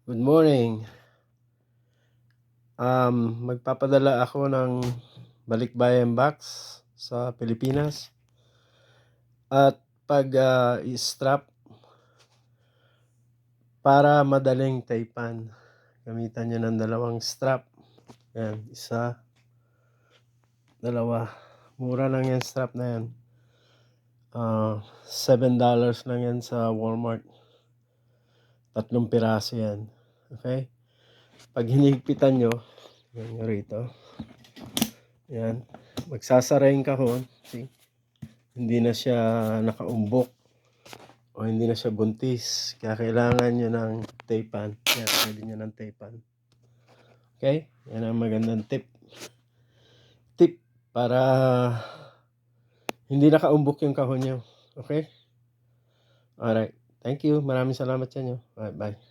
Good morning. Magpapadala ako ng balikbayan box sa Pilipinas at i-strap para madaling taypan. Gamitan nyo ng dalawang strap. Yan, isa, dalawa. Mura lang yan strap na yan. $7 lang yan sa Walmart. 3 piraso yan. Okay? Pag hinigpitan nyo, yan nyo rito. Yan. Magsasara yung kahon. See? Hindi na siya nakaumbok o hindi na siya buntis. Kaya kailangan nyo ng tapean. Yan, pwede nyo ng tapean. Okay? Yan ang magandang tip. Tip para hindi nakaumbok yung kahon nyo. Okay? Alright. Thank you. Maraming salamat sa inyo. Bye.